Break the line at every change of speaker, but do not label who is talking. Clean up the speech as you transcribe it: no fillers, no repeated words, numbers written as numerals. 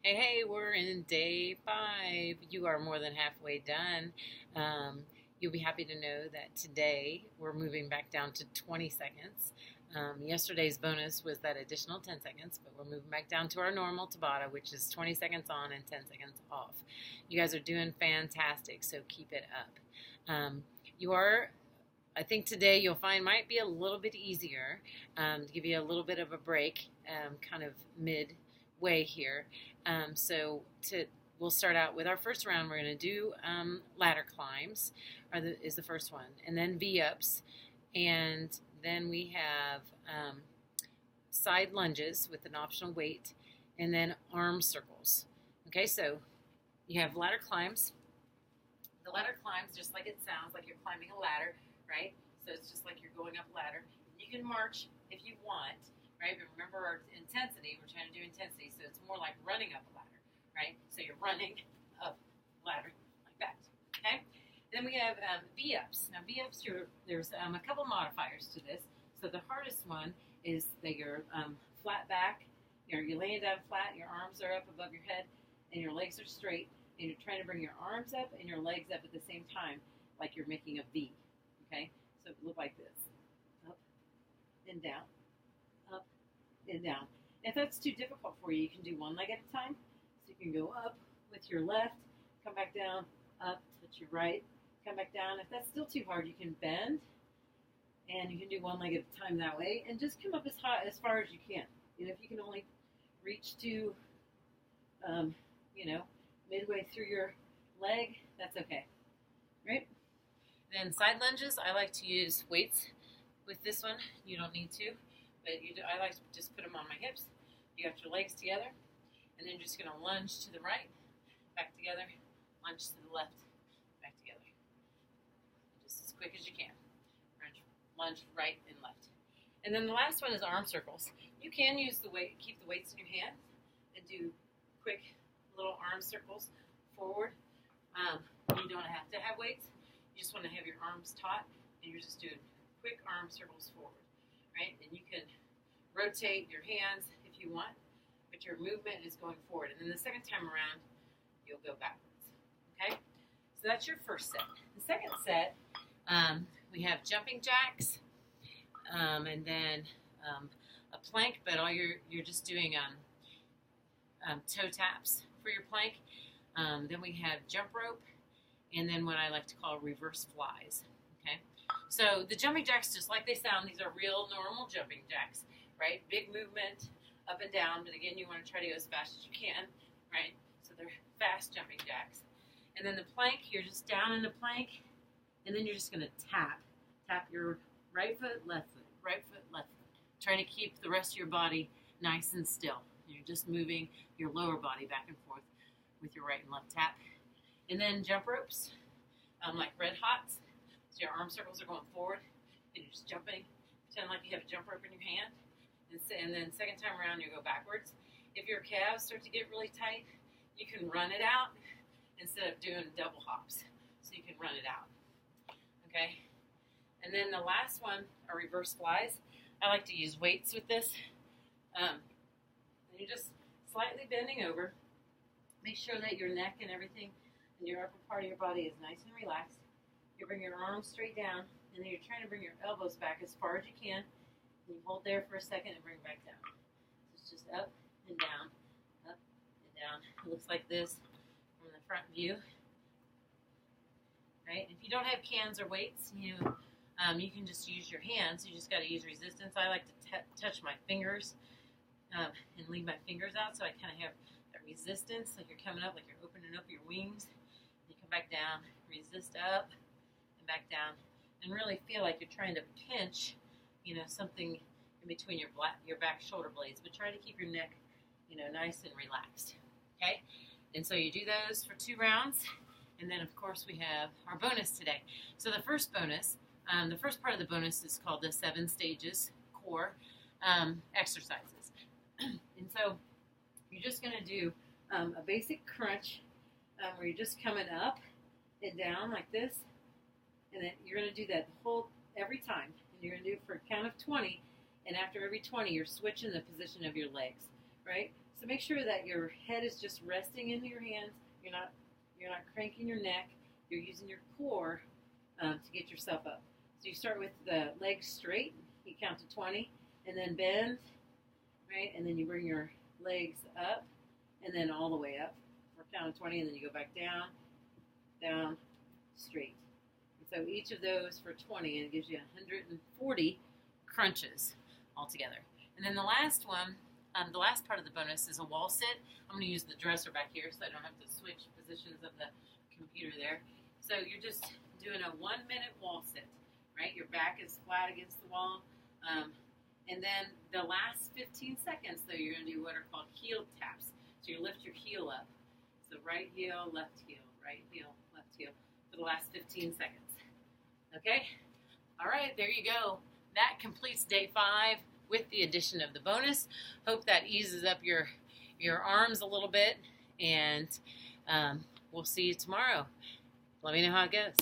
Hey, we're in day 5. You are more than halfway done. Um, you'll be happy to know that today we're moving back down to 20 seconds. Yesterday's bonus was that additional 10 seconds, but we're moving back down to our normal Tabata, which is 20 seconds on and 10 seconds off. You guys are doing fantastic, so keep it up. You are I think today you'll find might be a little bit easier to give you a little bit of a break, kind of midway here. So we'll start out with our first round. We're going to do ladder climbs, is the first one, and then V-ups, and then we have side lunges with an optional weight, and then arm circles. Okay, so you have ladder climbs. The ladder climbs just like it sounds, like you're climbing a ladder, right? So it's just like you're going up a ladder. You can march if you want, right? But remember our intensity, we're trying to do intensity, so it's more like running up a ladder, right? So you're running up a ladder like that, okay? Then we have V-ups. Now V-ups, there's a couple modifiers to this. So the hardest one is that you're flat back, you're laying down flat, your arms are up above your head, and your legs are straight, and you're trying to bring your arms up and your legs up at the same time, like you're making a V, okay? So it look like this, up and down, up and down. If that's too difficult for you, you can do one leg at a time. So you can go up with your left, come back down, up, touch your right, come back down. If that's still too hard, you can bend, and you can do one leg at a time that way, and just come up as high, as far as you can. You know, if you can only reach to, midway through your leg, that's okay, right? Then side lunges, I like to use weights with this one. You don't need to, but I like to just put them on my hips. You got your legs together, and then you're just going to lunge to the right, back together, lunge to the left, back together. Just as quick as you can. Lunge right and left. And then the last one is arm circles. You can use the weight, keep the weights in your hand, and do quick little arm circles forward. You don't have to have weights. You just want to have your arms taut, and you're just doing quick arm circles forward, right? And you can rotate your hands if you want, but your movement is going forward. And then the second time around, you'll go backwards, okay? So that's your first set. The second set, we have jumping jacks, and then a plank, but you're just doing toe taps for your plank. Then we have jump rope, and then what I like to call reverse flies. Okay, so the jumping jacks, just like they sound, these are real normal jumping jacks, right? Big movement up and down, but again, you want to try to go as fast as you can, right? So they're fast jumping jacks. And then the plank, you're just down in the plank, and then you're just going to tap your right foot, left foot, right foot, left foot, trying to keep the rest of your body nice and still. You're just moving your lower body back and forth with your right and left tap. And then jump ropes, like red hots. So your arm circles are going forward, and you're just jumping. Pretend like you have a jump rope in your hand. And then second time around, you go backwards. If your calves start to get really tight, you can run it out instead of doing double hops. So you can run it out. Okay? And then the last one are reverse flies. I like to use weights with this. And you're just slightly bending over. Make sure that your neck and everything and your upper part of your body is nice and relaxed. You bring your arms straight down, and then you're trying to bring your elbows back as far as you can. And you hold there for a second and bring back down. So it's just up and down, up and down. It looks like this from the front view. Right? If you don't have cans or weights, you can just use your hands. You just got to use resistance. I like to touch my fingers and leave my fingers out, so I kind of have that resistance, like you're coming up, like you're opening up your wings. You come back down, resist up, and back down, and really feel like you're trying to pinch, something in between your back shoulder blades, but try to keep your neck, nice and relaxed. Okay, and so you do those for 2 rounds, and then of course we have our bonus today. So the first bonus, the first part of the bonus is called the 7 stages core exercises. And so you're just going to do a basic crunch where you're just coming up and down like this, and then you're going to do that every time, and you're going to do it for a count of 20, and after every 20 you're switching the position of your legs, right? So make sure that your head is just resting in your hands. You're not cranking your neck. You're using your core to get yourself up. So you start with the legs straight. You count to 20, and then bend, right? And then you bring your legs up, and then all the way up. Or count to 20, and then you go back down, down, straight. And so each of those for 20, and it gives you 140 crunches altogether. And then the last one, the last part of the bonus is a wall sit. I'm going to use the dresser back here so I don't have to switch positions of the computer there. So you're just doing a 1-minute wall sit, right? Your back is flat against the wall. And then the last 15 seconds, though, you're going to do what are called heel taps. So you lift your heel up. So right heel, left heel, right heel, left heel for the last 15 seconds. Okay? All right, there you go. That completes day 5 with the addition of the bonus. Hope that eases up your arms a little bit, and we'll see you tomorrow. Let me know how it goes.